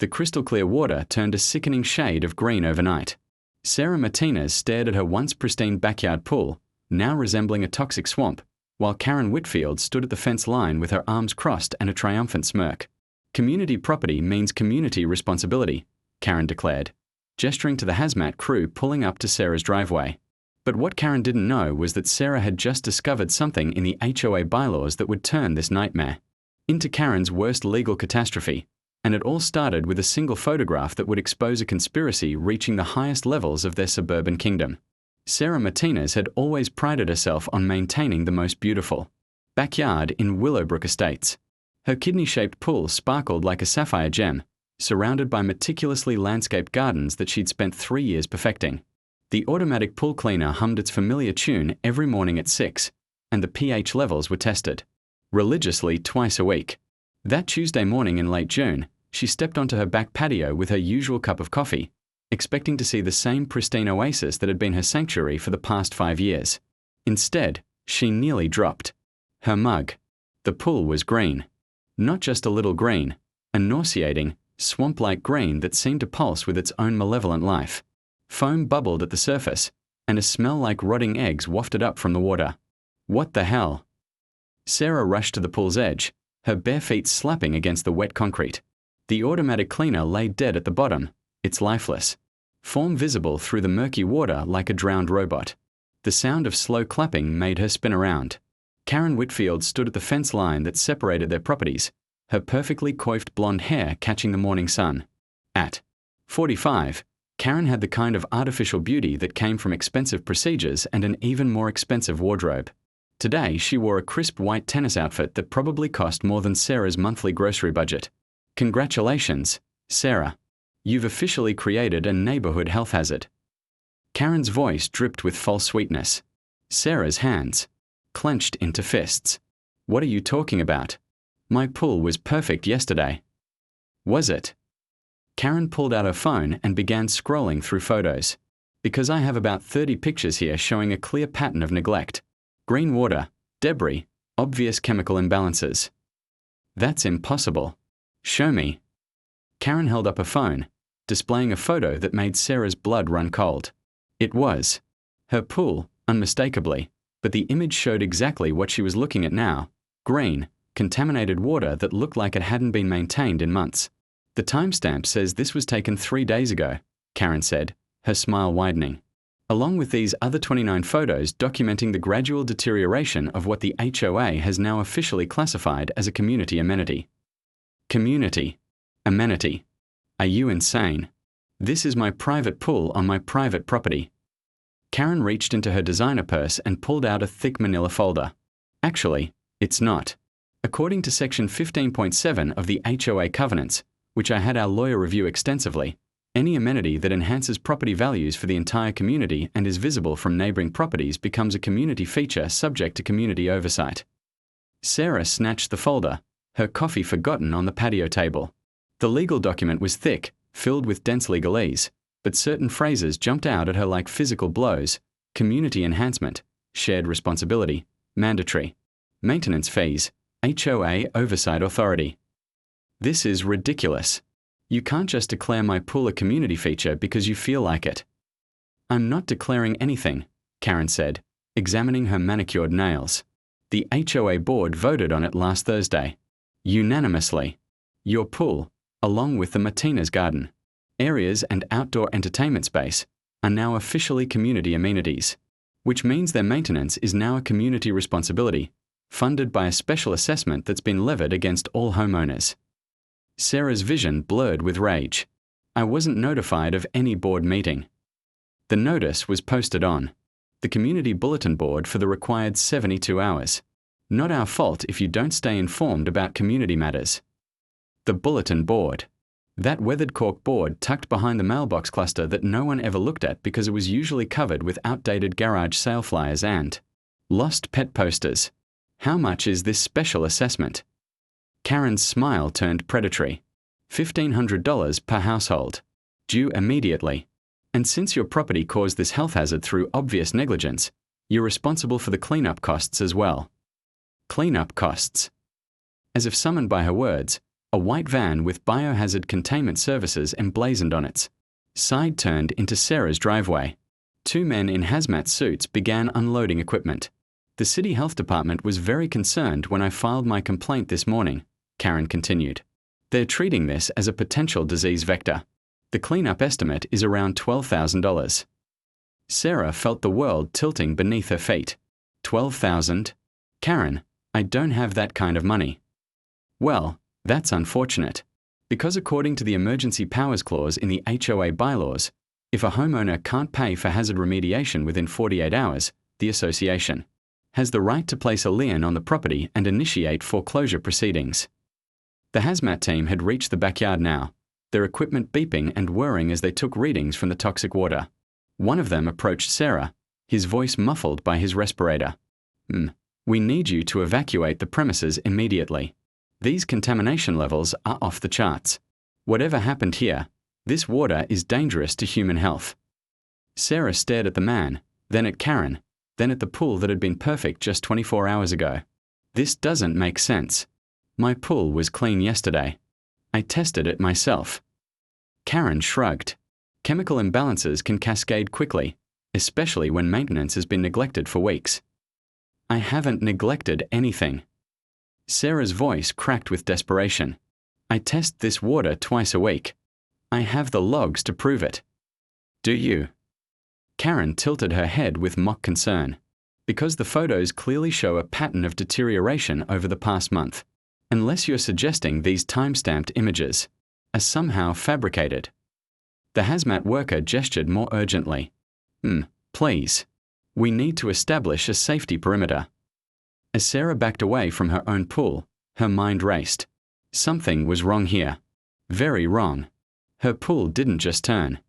The crystal-clear water turned a sickening shade of green overnight. Sarah Martinez stared at her once pristine backyard pool, now resembling a toxic swamp, while Karen Whitfield stood at the fence line with her arms crossed and a triumphant smirk. Community property means community responsibility, Karen declared, gesturing to the hazmat crew pulling up to Sarah's driveway. But what Karen didn't know was that Sarah had just discovered something in the HOA bylaws that would turn this nightmare into Karen's worst legal catastrophe, and it all started with a single photograph that would expose a conspiracy reaching the highest levels of their suburban kingdom. Sarah Martinez had always prided herself on maintaining the most beautiful backyard in Willowbrook Estates. Her kidney-shaped pool sparkled like a sapphire gem, surrounded by meticulously landscaped gardens that she'd spent 3 years perfecting. The automatic pool cleaner hummed its familiar tune every morning at 6, and the pH levels were tested religiously twice a week. That Tuesday morning in late June, she stepped onto her back patio with her usual cup of coffee, expecting to see the same pristine oasis that had been her sanctuary for the past 5 years. Instead, she nearly dropped her mug. The pool was green. Not just a little green, a nauseating, swamp-like green that seemed to pulse with its own malevolent life. Foam bubbled at the surface, and a smell like rotting eggs wafted up from the water. What the hell? Sarah rushed to the pool's edge, her bare feet slapping against the wet concrete. The automatic cleaner lay dead at the bottom, its lifeless form visible through the murky water like a drowned robot. The sound of slow clapping made her spin around. Karen Whitfield stood at the fence line that separated their properties, her perfectly coiffed blonde hair catching the morning sun. At 45, Karen had the kind of artificial beauty that came from expensive procedures and an even more expensive wardrobe. Today, she wore a crisp white tennis outfit that probably cost more than Sarah's monthly grocery budget. Congratulations, Sarah. You've officially created a neighborhood health hazard. Karen's voice dripped with false sweetness. Sarah's hands clenched into fists. What are you talking about? My pool was perfect yesterday. Was it? Karen pulled out her phone and began scrolling through photos. Because I have about 30 pictures here showing a clear pattern of neglect. Green water, debris, obvious chemical imbalances. That's impossible. Show me. Karen held up her phone, displaying a photo that made Sarah's blood run cold. It was her pool, unmistakably, but the image showed exactly what she was looking at now: green, contaminated water that looked like it hadn't been maintained in months. The timestamp says this was taken 3 days ago, Karen said, her smile widening. Along with these other 29 photos documenting the gradual deterioration of what the HOA has now officially classified as a community amenity. Community amenity. Are you insane? This is my private pool on my private property. Karen reached into her designer purse and pulled out a thick manila folder. Actually, it's not. According to Section 15.7 of the HOA covenants, which I had our lawyer review extensively, any amenity that enhances property values for the entire community and is visible from neighboring properties becomes a community feature subject to community oversight. Sarah snatched the folder, her coffee forgotten on the patio table. The legal document was thick, filled with dense legalese, but certain phrases jumped out at her like physical blows: community enhancement, shared responsibility, mandatory, maintenance fees, HOA oversight authority. This is ridiculous. You can't just declare my pool a community feature because you feel like it. I'm not declaring anything, Karen said, examining her manicured nails. The HOA board voted on it last Thursday. Unanimously. Your pool, along with the Martinez garden, areas and outdoor entertainment space, are now officially community amenities, which means their maintenance is now a community responsibility, funded by a special assessment that's been levied against all homeowners. Sarah's vision blurred with rage. I wasn't notified of any board meeting. The notice was posted on the community bulletin board for the required 72 hours. Not our fault if you don't stay informed about community matters. The bulletin board. That weathered cork board tucked behind the mailbox cluster that no one ever looked at because it was usually covered with outdated garage sale flyers and lost pet posters. How much is this special assessment? Karen's smile turned predatory. $1,500 per household. Due immediately. And since your property caused this health hazard through obvious negligence, you're responsible for the cleanup costs as well. Cleanup costs. As if summoned by her words, a white van with biohazard containment services emblazoned on its side turned into Sarah's driveway. Two men in hazmat suits began unloading equipment. The city health department was very concerned when I filed my complaint this morning, Karen continued. They're treating this as a potential disease vector. The cleanup estimate is around $12,000. Sarah felt the world tilting beneath her feet. $12,000? Karen, I don't have that kind of money. Well, that's unfortunate. Because according to the Emergency Powers Clause in the HOA bylaws, if a homeowner can't pay for hazard remediation within 48 hours, the association has the right to place a lien on the property and initiate foreclosure proceedings. The hazmat team had reached the backyard now, their equipment beeping and whirring as they took readings from the toxic water. One of them approached Sarah, his voice muffled by his respirator. We need you to evacuate the premises immediately. These contamination levels are off the charts. Whatever happened here, this water is dangerous to human health. Sarah stared at the man, then at Karen, then at the pool that had been perfect just 24 hours ago. This doesn't make sense. My pool was clean yesterday. I tested it myself. Karen shrugged. Chemical imbalances can cascade quickly, especially when maintenance has been neglected for weeks. I haven't neglected anything. Sarah's voice cracked with desperation. I test this water twice a week. I have the logs to prove it. Do you? Karen tilted her head with mock concern. Because the photos clearly show a pattern of deterioration over the past month. Unless you're suggesting these time-stamped images are somehow fabricated. The hazmat worker gestured more urgently. Please. We need to establish a safety perimeter. As Sarah backed away from her own pool, her mind raced. Something was wrong here. Very wrong. Her pool didn't just turn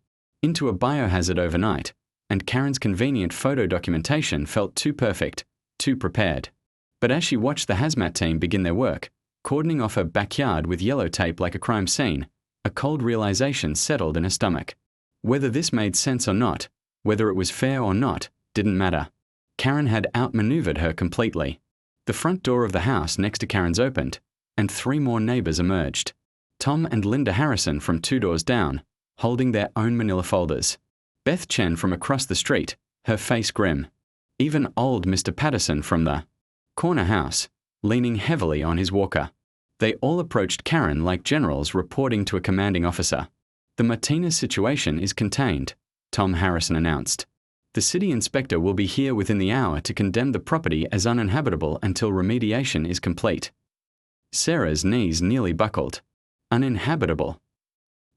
into a biohazard overnight, and Karen's convenient photo documentation felt too perfect, too prepared. But as she watched the hazmat team begin their work, cordoning off her backyard with yellow tape like a crime scene, a cold realization settled in her stomach. Whether this made sense or not, whether it was fair or not, didn't matter. Karen had outmaneuvered her completely. The front door of the house next to Karen's opened, and 3 more neighbors emerged. Tom and Linda Harrison from 2 doors down, holding their own manila folders. Beth Chen from across the street, her face grim. Even old Mr. Patterson from the corner house, leaning heavily on his walker. They all approached Karen like generals reporting to a commanding officer. The Martinez situation is contained, Tom Harrison announced. The city inspector will be here within the hour to condemn the property as uninhabitable until remediation is complete. Sarah's knees nearly buckled. Uninhabitable.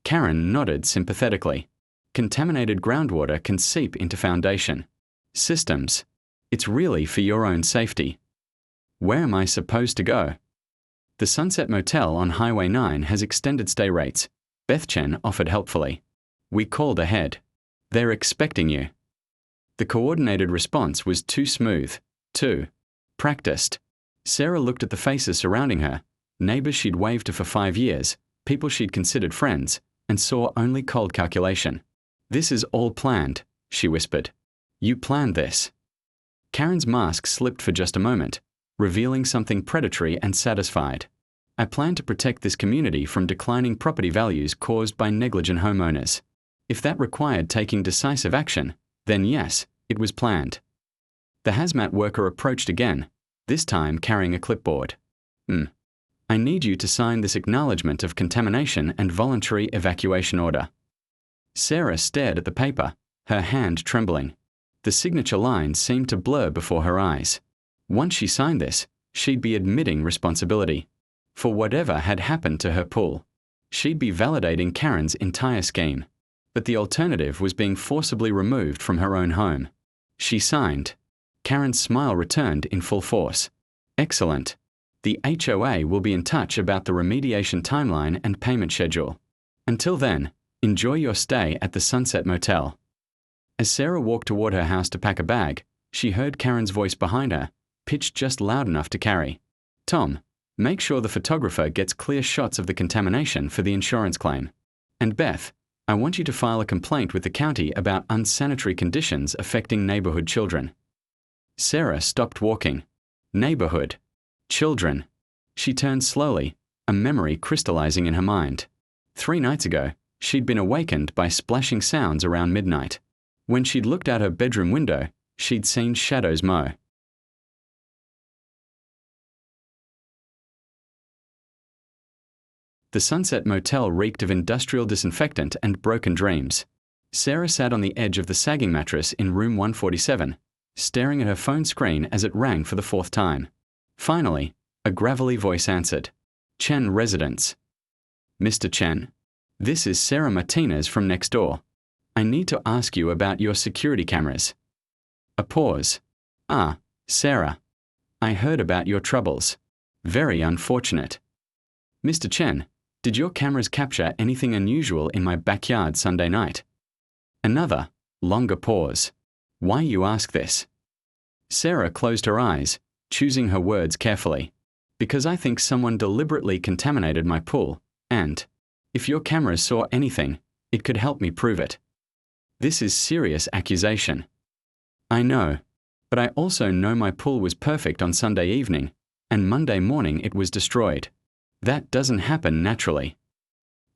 Karen nodded sympathetically. Contaminated groundwater can seep into foundation systems. It's really for your own safety. Where am I supposed to go? The Sunset Motel on Highway 9 has extended stay rates, Beth Chen offered helpfully. We called ahead. They're expecting you. The coordinated response was too smooth, too practiced. Sarah looked at the faces surrounding her, neighbors she'd waved to for 5 years, people she'd considered friends, and saw only cold calculation. This is all planned, she whispered. You planned this. Karen's mask slipped for just a moment, revealing something predatory and satisfied. I plan to protect this community from declining property values caused by negligent homeowners. If that required taking decisive action, then yes, it was planned. The hazmat worker approached again, this time carrying a clipboard. I need you to sign this acknowledgement of contamination and voluntary evacuation order. Sarah stared at the paper, her hand trembling. The signature lines seemed to blur before her eyes. Once she signed this, she'd be admitting responsibility for whatever had happened to her pool. She'd be validating Karen's entire scheme. But the alternative was being forcibly removed from her own home. She signed. Karen's smile returned in full force. Excellent. The HOA will be in touch about the remediation timeline and payment schedule. Until then, enjoy your stay at the Sunset Motel. As Sarah walked toward her house to pack a bag, she heard Karen's voice behind her, pitched just loud enough to carry. Tom, make sure the photographer gets clear shots of the contamination for the insurance claim. And Beth, I want you to file a complaint with the county about unsanitary conditions affecting neighborhood children. Sarah stopped walking. Neighborhood. Children. She turned slowly, a memory crystallizing in her mind. 3 nights ago, she'd been awakened by splashing sounds around midnight. When she'd looked out her bedroom window, she'd seen shadows mow. The Sunset Motel reeked of industrial disinfectant and broken dreams. Sarah sat on the edge of the sagging mattress in room 147, staring at her phone screen as it rang for the 4th time. Finally, a gravelly voice answered. Chen Residence. Mr. Chen, this is Sarah Martinez from next door. I need to ask you about your security cameras. A pause. Ah, Sarah. I heard about your troubles. Very unfortunate. Mr. Chen, did your cameras capture anything unusual in my backyard Sunday night? Another, longer pause. Why you ask this? Sarah closed her eyes, choosing her words carefully. Because I think someone deliberately contaminated my pool, and, if your cameras saw anything, it could help me prove it. This is serious accusation. I know, but I also know my pool was perfect on Sunday evening, and Monday morning it was destroyed. That doesn't happen naturally.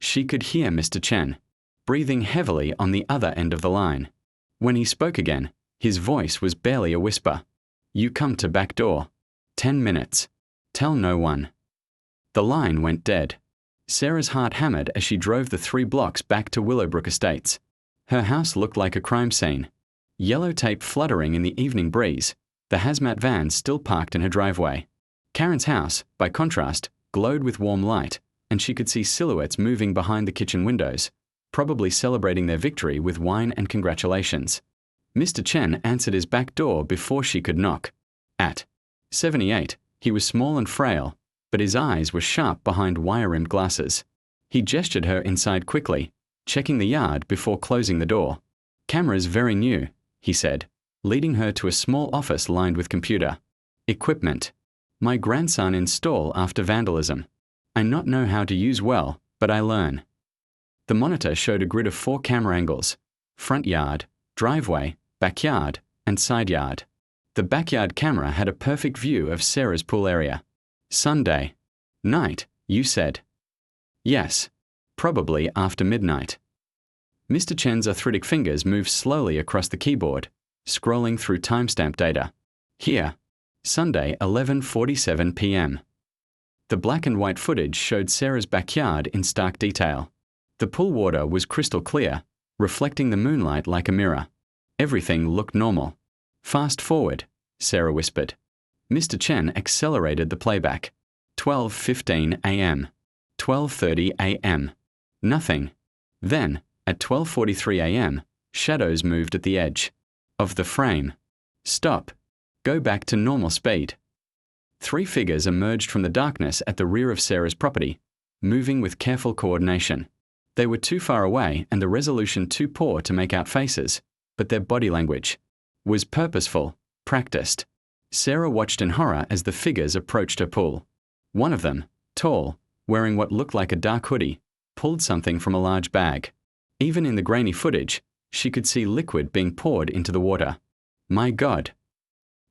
She could hear Mr. Chen, breathing heavily on the other end of the line. When he spoke again, his voice was barely a whisper. You come to back door. 10 minutes. Tell no one. The line went dead. Sarah's heart hammered as she drove the 3 blocks back to Willowbrook Estates. Her house looked like a crime scene. Yellow tape fluttering in the evening breeze, the hazmat van still parked in her driveway. Karen's house, by contrast, glowed with warm light, and she could see silhouettes moving behind the kitchen windows, probably celebrating their victory with wine and congratulations. Mr. Chen answered his back door before she could knock. At 78, he was small and frail, but his eyes were sharp behind wire-rimmed glasses. He gestured her inside quickly, checking the yard before closing the door. Cameras very new, he said, leading her to a small office lined with computer. Equipment. My grandson install after vandalism. I not know how to use well, but I learn. The monitor showed a grid of 4 camera angles: front yard, driveway, backyard, and side yard. The backyard camera had a perfect view of Sarah's pool area. Sunday night, you said? Yes, probably after midnight. Mr. Chen's arthritic fingers moved slowly across the keyboard, scrolling through timestamp data. Here, Sunday 11:47 p.m. The black and white footage showed Sarah's backyard in stark detail. The pool water was crystal clear, reflecting the moonlight like a mirror. Everything looked normal. Fast forward, Sarah whispered. Mr. Chen accelerated the playback. 12:15 a.m. 12:30 a.m. Nothing. Then, at 12:43 a.m., shadows moved at the edge of the frame. Stop. Go back to normal speed. 3 figures emerged from the darkness at the rear of Sarah's property, moving with careful coordination. They were too far away and the resolution too poor to make out faces, but their body language was purposeful, practiced. Sarah watched in horror as the figures approached her pool. One of them, tall, wearing what looked like a dark hoodie, pulled something from a large bag. Even in the grainy footage, she could see liquid being poured into the water. My God!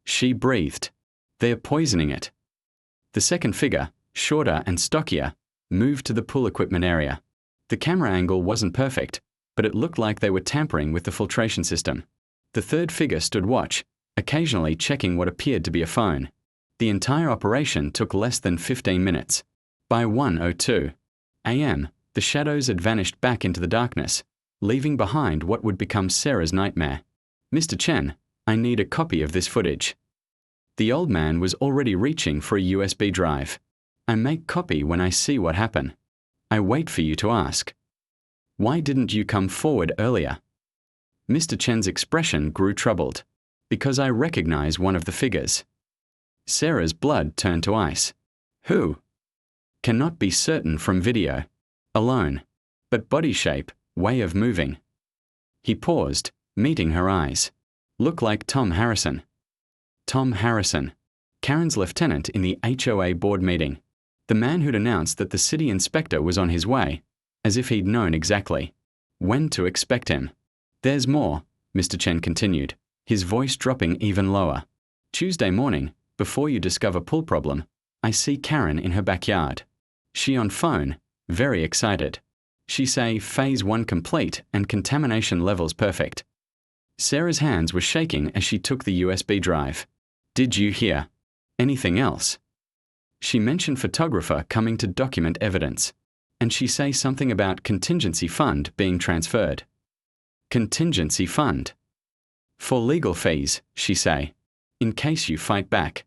She breathed. They're poisoning it. The second figure, shorter and stockier, moved to the pool equipment area. The camera angle wasn't perfect, but it looked like they were tampering with the filtration system. The third figure stood watch, occasionally checking what appeared to be a phone. The entire operation took less than 15 minutes. By 1:02 a.m., the shadows had vanished back into the darkness, leaving behind what would become Sarah's nightmare. Mr. Chen, I need a copy of this footage. The old man was already reaching for a USB drive. I make copy when I see what happened. I wait for you to ask. Why didn't you come forward earlier? Mr. Chen's expression grew troubled. Because I recognize one of the figures. Sarah's blood turned to ice. Who? Cannot be certain from video. Alone. But body shape, way of moving. He paused, meeting her eyes. Look like Tom Harrison. Tom Harrison. Karen's lieutenant in the HOA board meeting. The man who'd announced that the city inspector was on his way, as if he'd known exactly when to expect him. There's more, Mr. Chen continued, his voice dropping even lower. Tuesday morning, before you discover pool problem, I see Karen in her backyard. She on phone, very excited. She say phase 1 complete and contamination levels perfect. Sarah's hands were shaking as she took the USB drive. Did you hear? Anything else? She mentioned photographer coming to document evidence. And she say something about contingency fund being transferred. Contingency fund. For legal fees, she say, in case you fight back.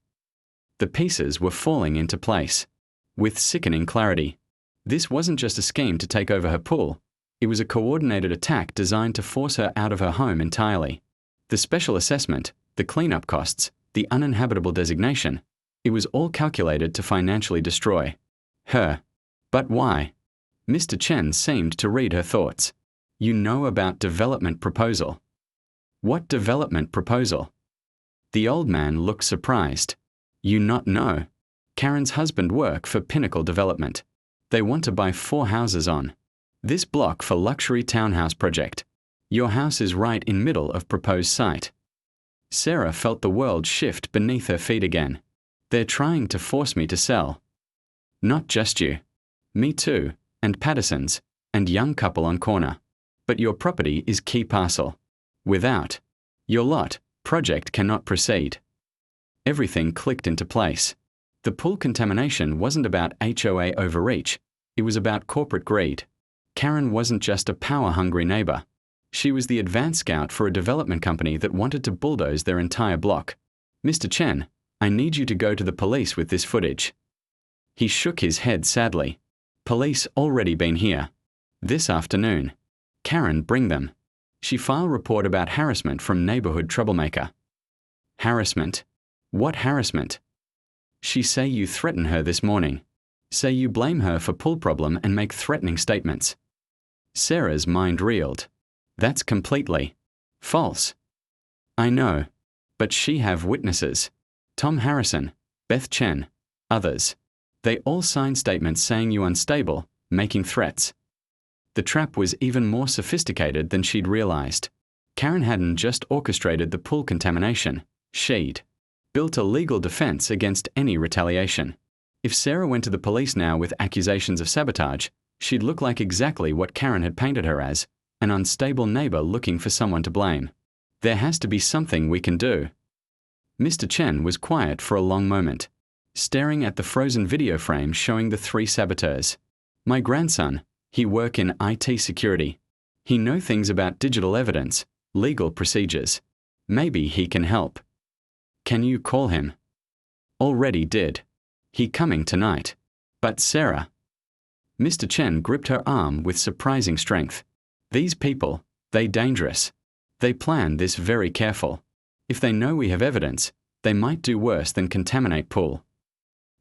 The pieces were falling into place. With sickening clarity. This wasn't just a scheme to take over her pool. It was a coordinated attack designed to force her out of her home entirely. The special assessment, the cleanup costs, the uninhabitable designation, it was all calculated to financially destroy her. But why? Mr. Chen seemed to read her thoughts. You know about development proposal. What development proposal? The old man looked surprised. You not know? Karen's husband work for Pinnacle Development. They want to buy 4 houses on this block for luxury townhouse project. Your house is right in middle of proposed site. Sarah felt the world shift beneath her feet again. They're trying to force me to sell. Not just you. Me too, and Patterson's, and young couple on corner. But your property is key parcel. Without your lot, project cannot proceed. Everything clicked into place. The pool contamination wasn't about HOA overreach, it was about corporate greed. Karen wasn't just a power-hungry neighbor. She was the advance scout for a development company that wanted to bulldoze their entire block. Mr. Chen, I need you to go to the police with this footage. He shook his head sadly. Police already been here. This afternoon. Karen, bring them. She filed report about harassment from neighborhood troublemaker. Harassment? What harassment? She say you threaten her this morning. Say you blame her for pool problem and make threatening statements. Sarah's mind reeled. That's completely false. I know. But she have witnesses. Tom Harrison, Beth Chen, others. They all signed statements saying you unstable, making threats. The trap was even more sophisticated than she'd realized. Karen hadn't just orchestrated the pool contamination. She'd built a legal defense against any retaliation. If Sarah went to the police now with accusations of sabotage, she'd look like exactly what Karen had painted her as, an unstable neighbor looking for someone to blame. There has to be something we can do. Mr. Chen was quiet for a long moment, staring at the frozen video frame showing the 3 saboteurs. My grandson, he work in IT security. He know things about digital evidence, legal procedures. Maybe he can help. Can you call him? Already did. He coming tonight. But Sarah. Mr. Chen gripped her arm with surprising strength. These people, they dangerous. They plan this very careful. If they know we have evidence, they might do worse than contaminate pool.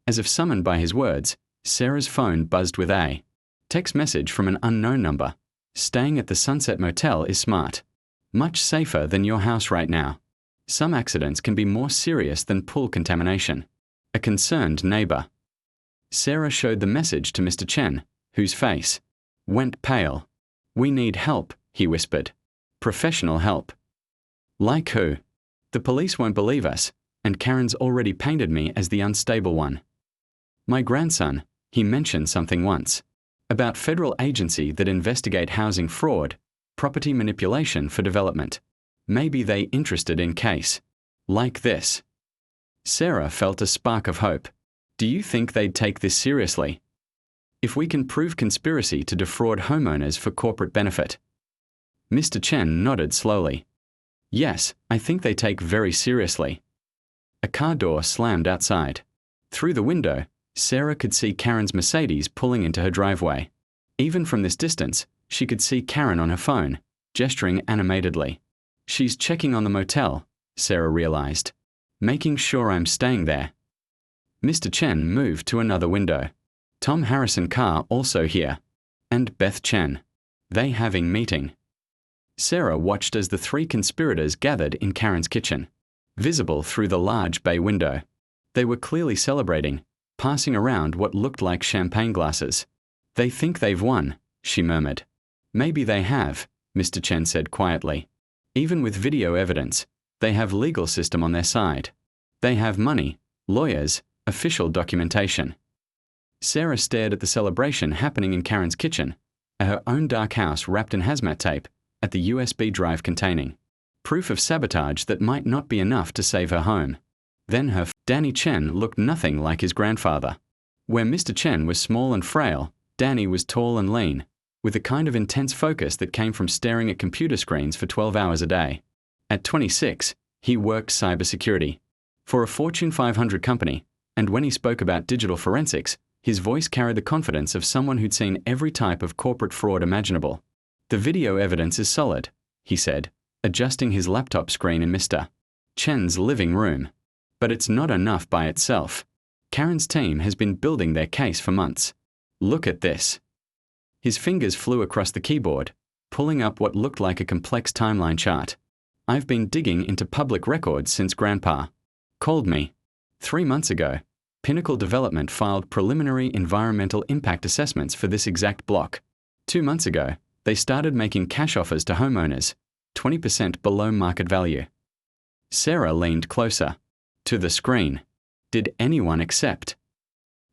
As if summoned by his words, Sarah's phone buzzed with a text message from an unknown number. Staying at the Sunset Motel is smart. Much safer than your house right now. Some accidents can be more serious than pool contamination. A concerned neighbor. Sarah showed the message to Mr. Chen, whose face went pale. We need help, he whispered. Professional help. Like who? The police won't believe us, and Karen's already painted me as the unstable one. My grandson, he mentioned something once. About federal agency that investigate housing fraud, property manipulation for development. Maybe they interested in case. Like this. Sarah felt a spark of hope. Do you think they'd take this seriously? If we can prove conspiracy to defraud homeowners for corporate benefit. Mr. Chen nodded slowly. Yes, I think they take very seriously. A car door slammed outside. Through the window, Sarah could see Karen's Mercedes pulling into her driveway. Even from this distance, she could see Karen on her phone, gesturing animatedly. She's checking on the motel, Sarah realized. Making sure I'm staying there. Mr. Chen moved to another window. Tom Harrison car also here. And Beth Chen. They having meeting. Sarah watched as the 3 conspirators gathered in Karen's kitchen, visible through the large bay window. They were clearly celebrating, passing around what looked like champagne glasses. They think they've won, she murmured. Maybe they have, Mr. Chen said quietly. Even with video evidence, they have legal system on their side. They have money, lawyers, official documentation. Sarah stared at the celebration happening in Karen's kitchen, at her own dark house wrapped in hazmat tape, at the USB drive containing proof of sabotage that might not be enough to save her home. Then Danny Chen looked nothing like his grandfather. Where Mr. Chen was small and frail, Danny was tall and lean, with a kind of intense focus that came from staring at computer screens for 12 hours a day. At 26, he worked cybersecurity for a Fortune 500 company, and when he spoke about digital forensics, his voice carried the confidence of someone who'd seen every type of corporate fraud imaginable. "The video evidence is solid," he said, adjusting his laptop screen in Mr. Chen's living room. "But it's not enough by itself. Karen's team has been building their case for months. Look at this." His fingers flew across the keyboard, pulling up what looked like a complex timeline chart. "I've been digging into public records since Grandpa called me. 3 months ago, Pinnacle Development filed preliminary environmental impact assessments for this exact block. 2 months ago, they started making cash offers to homeowners, 20% below market value." Sarah leaned closer to the screen. Did anyone accept?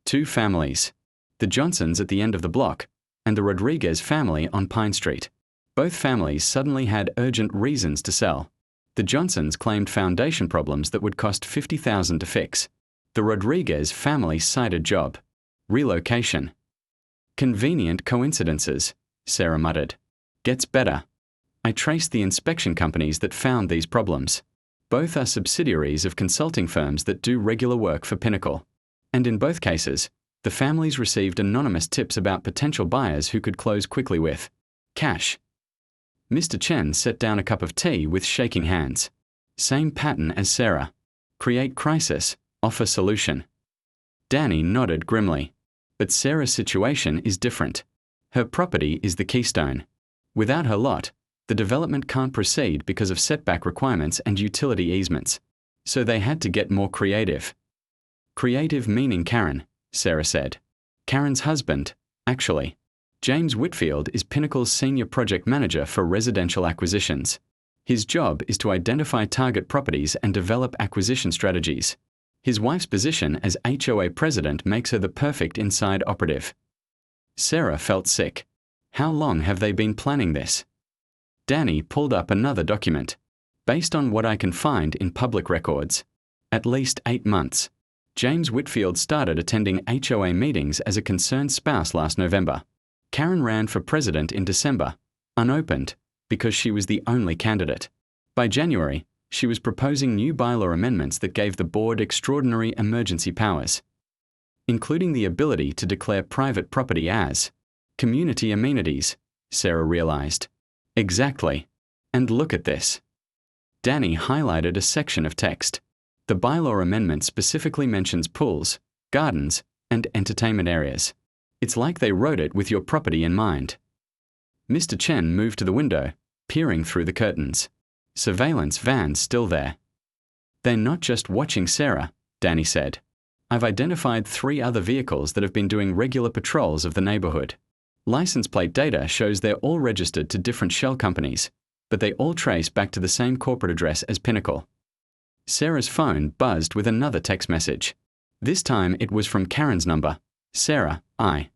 2 families. The Johnsons at the end of the block, and the Rodriguez family on Pine Street. Both families suddenly had urgent reasons to sell. The Johnsons claimed foundation problems that would cost $50,000 to fix. The Rodriguez family cited job relocation. "Convenient coincidences," Sarah muttered. "Gets better. I traced the inspection companies that found these problems. Both are subsidiaries of consulting firms that do regular work for Pinnacle. And in both cases, the families received anonymous tips about potential buyers who could close quickly with cash." Mr. Chen set down a cup of tea with shaking hands. Same pattern as Sarah. Create crisis, offer solution. Danny nodded grimly. But Sarah's situation is different. Her property is the keystone. Without her lot, the development can't proceed because of setback requirements and utility easements. So they had to get more creative. "Creative meaning Karen," Sarah said. "Karen's husband, actually. James Whitfield is Pinnacle's senior project manager for residential acquisitions. His job is to identify target properties and develop acquisition strategies. His wife's position as HOA president makes her the perfect inside operative." Sarah felt sick. How long have they been planning this? Danny pulled up another document. "Based on what I can find in public records, at least 8 months. James Whitfield started attending HOA meetings as a concerned spouse last November. Karen ran for president in December, unopened, because she was the only candidate. By January, she was proposing new bylaw amendments that gave the board extraordinary emergency powers, including the ability to declare private property as community amenities," Sarah realized. "Exactly. And look at this." Danny highlighted a section of text. "The bylaw amendment specifically mentions pools, gardens, and entertainment areas. It's like they wrote it with your property in mind." Mr. Chen moved to the window, peering through the curtains. Surveillance vans still there. "They're not just watching Sarah," Danny said. "I've identified 3 other vehicles that have been doing regular patrols of the neighborhood. License plate data shows they're all registered to different shell companies, but they all trace back to the same corporate address as Pinnacle." Sarah's phone buzzed with another text message. This time it was from Karen's number. "Sarah, I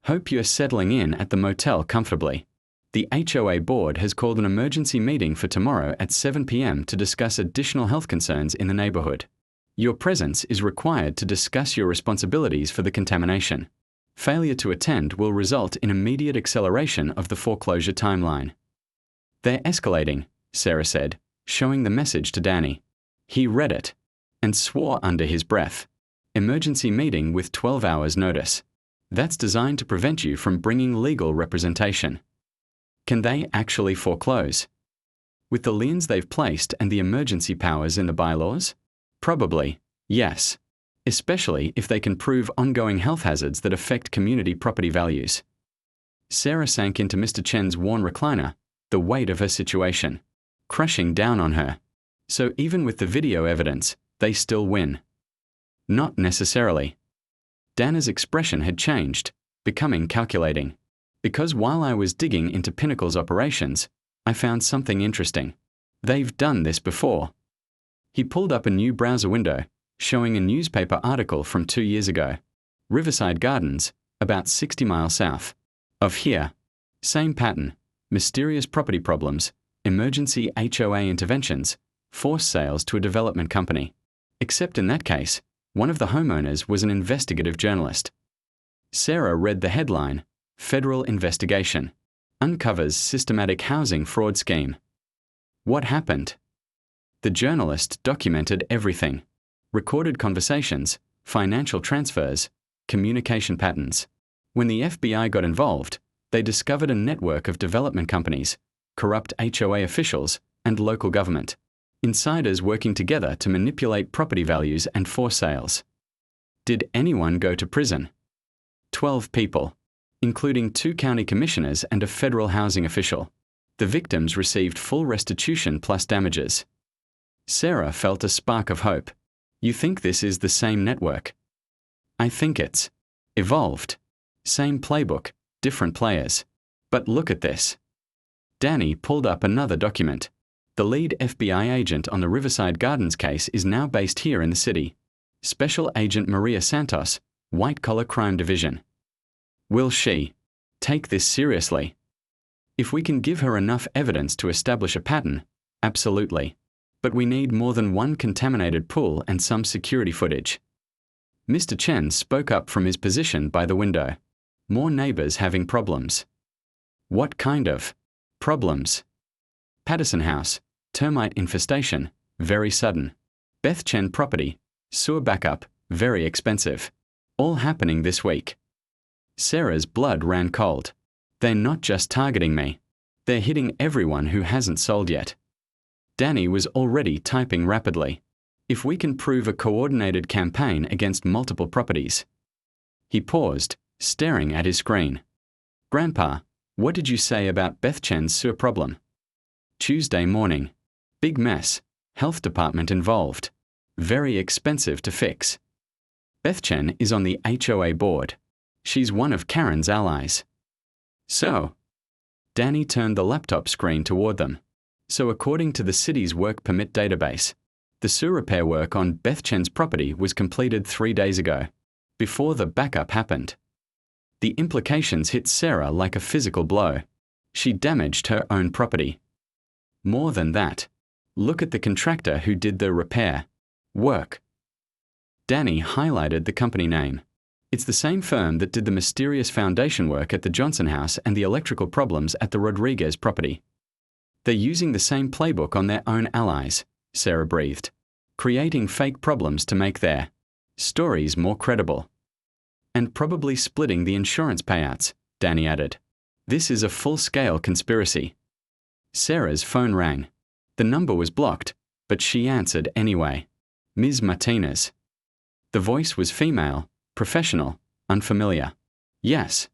hope you're settling in at the motel comfortably. The HOA board has called an emergency meeting for tomorrow at 7 p.m. to discuss additional health concerns in the neighborhood. Your presence is required to discuss your responsibilities for the contamination. Failure to attend will result in immediate acceleration of the foreclosure timeline." "They're escalating," Sarah said, showing the message to Danny. He read it and swore under his breath. "Emergency meeting with 12 hours notice. That's designed to prevent you from bringing legal representation." Can they actually foreclose? With the liens they've placed and the emergency powers in the bylaws? Probably, yes. Especially if they can prove ongoing health hazards that affect community property values. Sarah sank into Mr. Chen's worn recliner, the weight of her situation crushing down on her. So even with the video evidence, they still win. Not necessarily. Dana's expression had changed, becoming calculating. "Because while I was digging into Pinnacle's operations, I found something interesting. They've done this before." He pulled up a new browser window, showing a newspaper article from 2 years ago. Riverside Gardens, about 60 miles south of here. Same pattern, mysterious property problems, emergency HOA interventions, forced sales to a development company. Except in that case, one of the homeowners was an investigative journalist. Sarah read the headline, Federal Investigation. Uncovers systematic housing fraud scheme. What happened? The journalist documented everything. Recorded conversations, financial transfers, communication patterns. When the FBI got involved, they discovered a network of development companies, corrupt HOA officials, and local government. Insiders working together to manipulate property values and force sales. Did anyone go to prison? 12 people, including 2 county commissioners and a federal housing official. The victims received full restitution plus damages. Sarah felt a spark of hope. You think this is the same network? I think it's evolved. Same playbook, different players. But look at this. Danny pulled up another document. The lead FBI agent on the Riverside Gardens case is now based here in the city. Special Agent Maria Santos, White Collar Crime Division. Will she take this seriously? If we can give her enough evidence to establish a pattern, absolutely. But we need more than one contaminated pool and some security footage. Mr. Chen spoke up from his position by the window. More neighbors having problems. What kind of problems? Patterson House, termite infestation, very sudden. Beth Chen property, sewer backup, very expensive. All happening this week. Sarah's blood ran cold. They're not just targeting me. They're hitting everyone who hasn't sold yet. Danny was already typing rapidly. If we can prove a coordinated campaign against multiple properties. He paused, staring at his screen. Grandpa, what did you say about Beth Chen's sewer problem? Tuesday morning. Big mess. Health department involved. Very expensive to fix. Beth Chen is on the HOA board. She's one of Karen's allies. So, Danny turned the laptop screen toward them. So according to the city's work permit database, the sewer repair work on Beth Chen's property was completed 3 days ago, before the backup happened. The implications hit Sarah like a physical blow. She damaged her own property. More than that, look at the contractor who did the repair work. Danny highlighted the company name. It's the same firm that did the mysterious foundation work at the Johnson house and the electrical problems at the Rodriguez property. They're using the same playbook on their own allies, Sarah breathed, creating fake problems to make their stories more credible. And probably splitting the insurance payouts, Danny added. This is a full-scale conspiracy. Sarah's phone rang. The number was blocked, but she answered anyway. Ms. Martinez. The voice was female, professional, unfamiliar. Yes.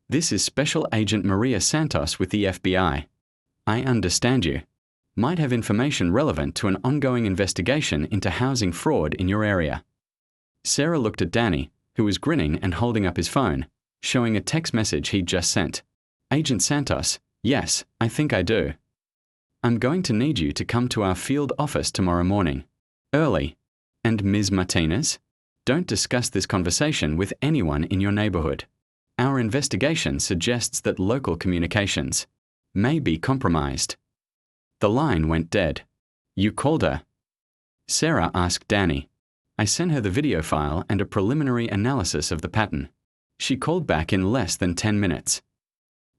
This is Special Agent Maria Santos with the FBI. I understand you. Might have information relevant to an ongoing investigation into housing fraud in your area. Sarah looked at Danny, who was grinning and holding up his phone, showing a text message he'd just sent. Agent Santos, yes, I think I do. I'm going to need you to come to our field office tomorrow morning. Early. And Ms. Martinez? Don't discuss this conversation with anyone in your neighborhood. Our investigation suggests that local communications may be compromised. The line went dead. You called her? Sarah asked Danny. I sent her the video file and a preliminary analysis of the pattern. She called back in less than 10 minutes.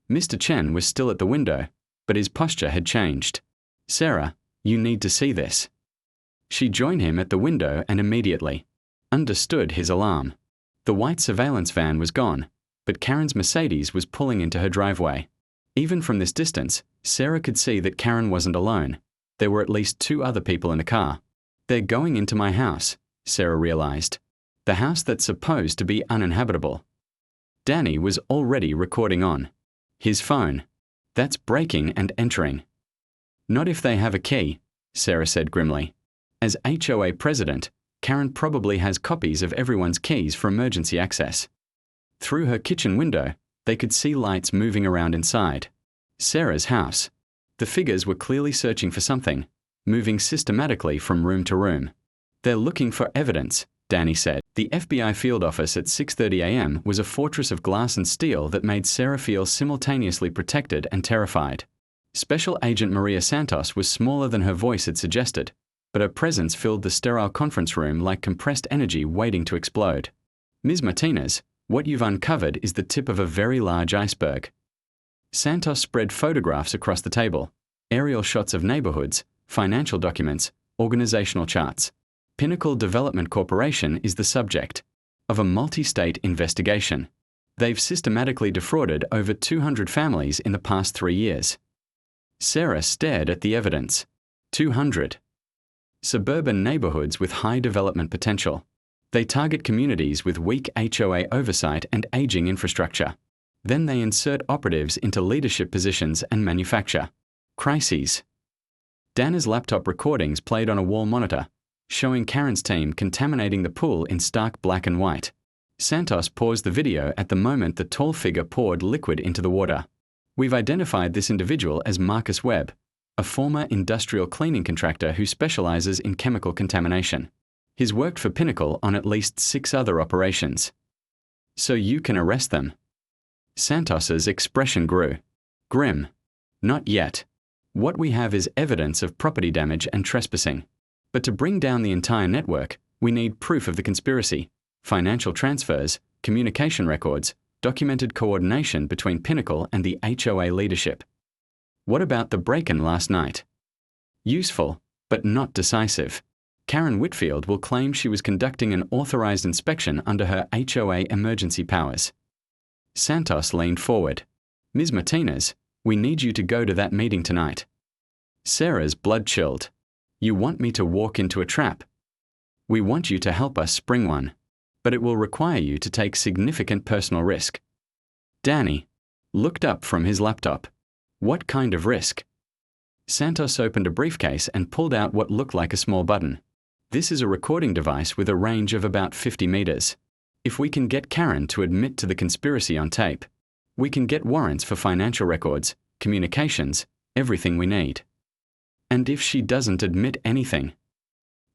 Mr. Chen was still at the window, but his posture had changed. Sarah, you need to see this. She joined him at the window and immediately understood his alarm. The white surveillance van was gone, but Karen's Mercedes was pulling into her driveway. Even from this distance, Sarah could see that Karen wasn't alone. There were at least 2 other people in the car. They're going into my house, Sarah realized. The house that's supposed to be uninhabitable. Danny was already recording on his phone. That's breaking and entering. Not if they have a key, Sarah said grimly. As HOA president, Karen probably has copies of everyone's keys for emergency access. Through her kitchen window, they could see lights moving around inside Sarah's house. The figures were clearly searching for something, moving systematically from room to room. They're looking for evidence, Danny said. The FBI field office at 6:30 a.m. was a fortress of glass and steel that made Sarah feel simultaneously protected and terrified. Special Agent Maria Santos was smaller than her voice had suggested, but her presence filled the sterile conference room like compressed energy waiting to explode. Ms. Martinez, what you've uncovered is the tip of a very large iceberg. Santos spread photographs across the table, aerial shots of neighborhoods, financial documents, organizational charts. Pinnacle Development Corporation is the subject of a multi-state investigation. They've systematically defrauded over 200 families in the past 3 years. Sarah stared at the evidence. 200. Suburban neighborhoods with high development potential. They target communities with weak HOA oversight and aging infrastructure. Then they insert operatives into leadership positions and manufacture crises. Dana's laptop recordings played on a wall monitor, showing Karen's team contaminating the pool in stark black and white. Santos paused the video at the moment the tall figure poured liquid into the water. We've identified this individual as Marcus Webb, a former industrial cleaning contractor who specializes in chemical contamination. He's worked for Pinnacle on at least 6 other operations. So you can arrest them. Santos's expression grew. Grim. Not yet. What we have is evidence of property damage and trespassing. But to bring down the entire network, we need proof of the conspiracy, financial transfers, communication records, documented coordination between Pinnacle and the HOA leadership. What about the break-in last night? Useful, but not decisive. Karen Whitfield will claim she was conducting an authorized inspection under her HOA emergency powers. Santos leaned forward. Ms. Martinez, we need you to go to that meeting tonight. Sarah's blood chilled. You want me to walk into a trap? We want you to help us spring one, but it will require you to take significant personal risk. Danny looked up from his laptop. What kind of risk? Santos opened a briefcase and pulled out what looked like a small button. This is a recording device with a range of about 50 meters. If we can get Karen to admit to the conspiracy on tape, we can get warrants for financial records, communications, everything we need. And if she doesn't admit anything,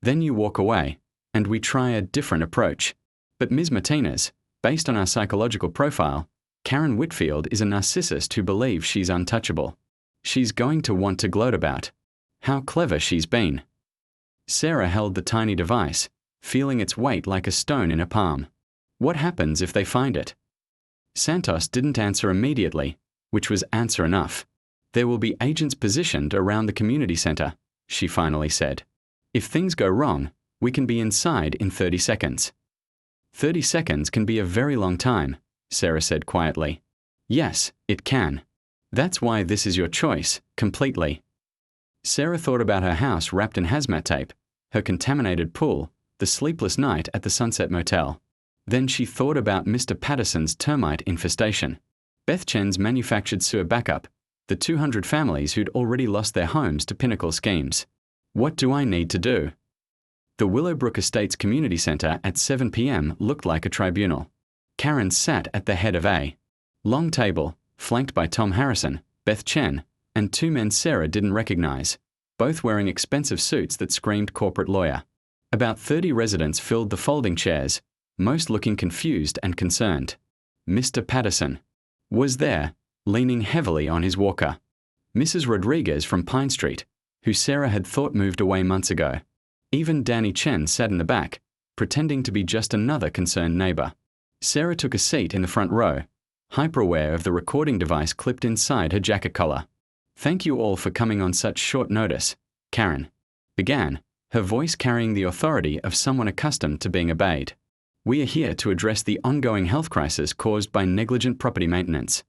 then you walk away, and we try a different approach. But Ms. Martinez, based on our psychological profile, Karen Whitfield is a narcissist who believes she's untouchable. She's going to want to gloat about how clever she's been. Sarah held the tiny device, feeling its weight like a stone in her palm. What happens if they find it? Santos didn't answer immediately, which was answer enough. There will be agents positioned around the community center, she finally said. If things go wrong, we can be inside in 30 seconds. 30 seconds can be a very long time, Sarah said quietly. Yes, it can. That's why this is your choice, completely. Sarah thought about her house wrapped in hazmat tape, her contaminated pool, the sleepless night at the Sunset Motel. Then she thought about Mr. Patterson's termite infestation, Beth Chen's manufactured sewer backup, the 200 families who'd already lost their homes to Pinnacle schemes. What do I need to do? The Willowbrook Estates Community Center at 7 p.m. looked like a tribunal. Karen sat at the head of a long table, flanked by Tom Harrison, Beth Chen, and 2 men Sarah didn't recognize, both wearing expensive suits that screamed corporate lawyer. About 30 residents filled the folding chairs, most looking confused and concerned. Mr. Patterson was there, leaning heavily on his walker. Mrs. Rodriguez from Pine Street, who Sarah had thought moved away months ago. Even Danny Chen sat in the back, pretending to be just another concerned neighbor. Sarah took a seat in the front row, hyper-aware of the recording device clipped inside her jacket collar. Thank you all for coming on such short notice, Karen began, her voice carrying the authority of someone accustomed to being obeyed. We are here to address the ongoing health crisis caused by negligent property maintenance.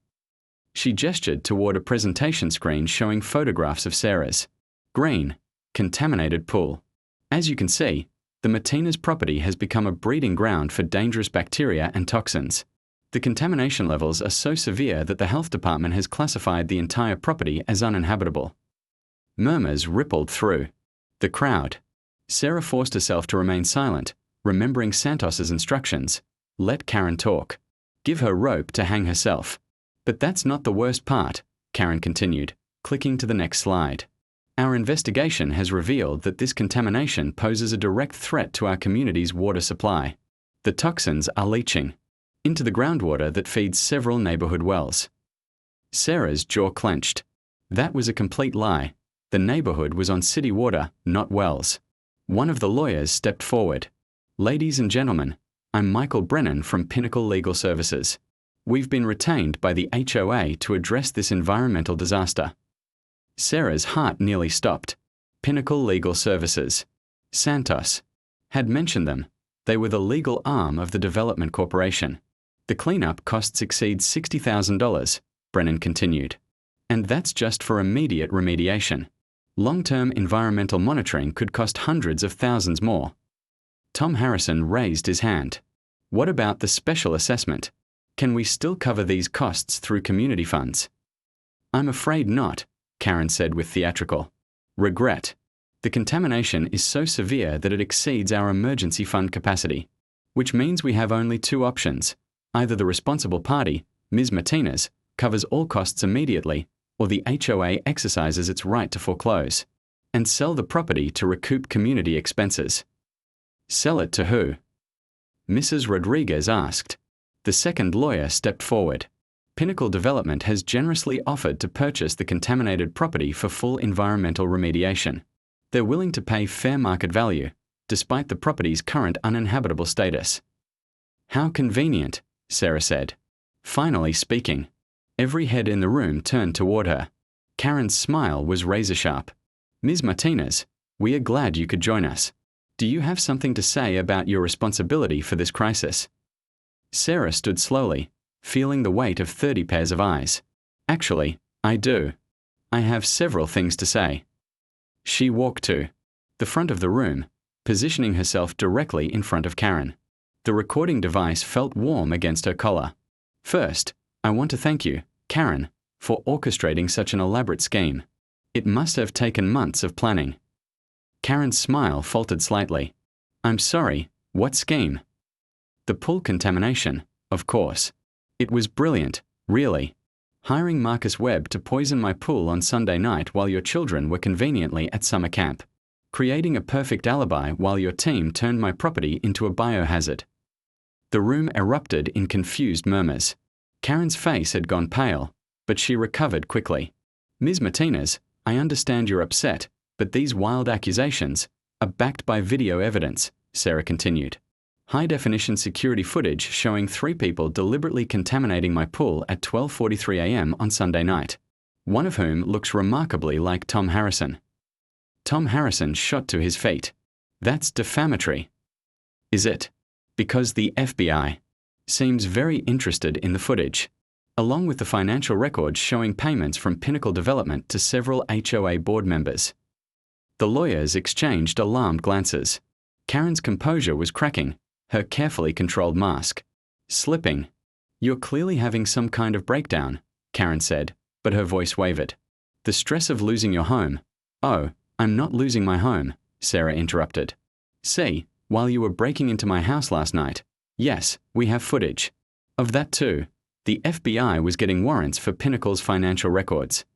She gestured toward a presentation screen showing photographs of Sarah's green, contaminated pool. As you can see, the Martinez property has become a breeding ground for dangerous bacteria and toxins. The contamination levels are so severe that the health department has classified the entire property as uninhabitable. Murmurs rippled through the crowd. Sarah forced herself to remain silent, remembering Santos's instructions. Let Karen talk. Give her rope to hang herself. But that's not the worst part, Karen continued, clicking to the next slide. Our investigation has revealed that this contamination poses a direct threat to our community's water supply. The toxins are leaching into the groundwater that feeds several neighborhood wells. Sarah's jaw clenched. That was a complete lie. The neighborhood was on city water, not wells. One of the lawyers stepped forward. Ladies and gentlemen, I'm Michael Brennan from Pinnacle Legal Services. We've been retained by the HOA to address this environmental disaster. Sarah's heart nearly stopped. Pinnacle Legal Services. Santos had mentioned them. They were the legal arm of the development corporation. The cleanup costs exceed $60,000, Brennan continued. And that's just for immediate remediation. Long-term environmental monitoring could cost hundreds of thousands more. Tom Harrison raised his hand. What about the special assessment? Can we still cover these costs through community funds? I'm afraid not, Karen said with theatrical regret. The contamination is so severe that it exceeds our emergency fund capacity, which means we have only two options. Either the responsible party, Ms. Martinez, covers all costs immediately, or the HOA exercises its right to foreclose and sell the property to recoup community expenses. Sell it to who? Mrs. Rodriguez asked. The second lawyer stepped forward. Pinnacle Development has generously offered to purchase the contaminated property for full environmental remediation. They're willing to pay fair market value, despite the property's current uninhabitable status. How convenient, Sarah said. Finally speaking. Every head in the room turned toward her. Karen's smile was razor-sharp. Ms. Martinez, we are glad you could join us. Do you have something to say about your responsibility for this crisis? Sarah stood slowly, feeling the weight of 30 pairs of eyes. Actually, I do. I have several things to say. She walked to the front of the room, positioning herself directly in front of Karen. The recording device felt warm against her collar. First, I want to thank you, Karen, for orchestrating such an elaborate scheme. It must have taken months of planning. Karen's smile faltered slightly. I'm sorry, what scheme? The pool contamination, of course. It was brilliant, really. Hiring Marcus Webb to poison my pool on Sunday night while your children were conveniently at summer camp. Creating a perfect alibi while your team turned my property into a biohazard. The room erupted in confused murmurs. Karen's face had gone pale, but she recovered quickly. Ms. Martinez, I understand you're upset, but these wild accusations are backed by video evidence, Sarah continued. High-definition security footage showing 3 people deliberately contaminating my pool at 12:43 a.m. on Sunday night, one of whom looks remarkably like Tom Harrison. Tom Harrison shot to his feet. That's defamatory. Is it? Because the FBI seems very interested in the footage, along with the financial records showing payments from Pinnacle Development to several HOA board members. The lawyers exchanged alarmed glances. Karen's composure was cracking, her carefully controlled mask slipping. You're clearly having some kind of breakdown, Karen said, but her voice wavered. The stress of losing your home. Oh, I'm not losing my home, Sarah interrupted. See, while you were breaking into my house last night, yes, we have footage of that too. The FBI was getting warrants for Pinnacle's financial records.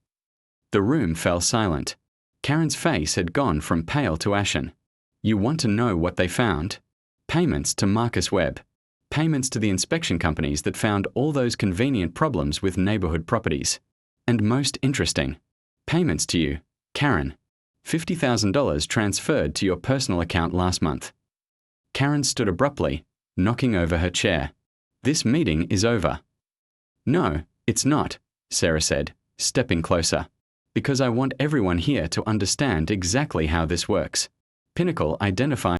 The room fell silent. Karen's face had gone from pale to ashen. You want to know what they found? Payments to Marcus Webb. Payments to the inspection companies that found all those convenient problems with neighborhood properties. And most interesting, payments to you, Karen. $50,000 transferred to your personal account last month. Karen stood abruptly, knocking over her chair. This meeting is over. No, it's not, Sarah said, stepping closer. Because I want everyone here to understand exactly how this works. Pinnacle identified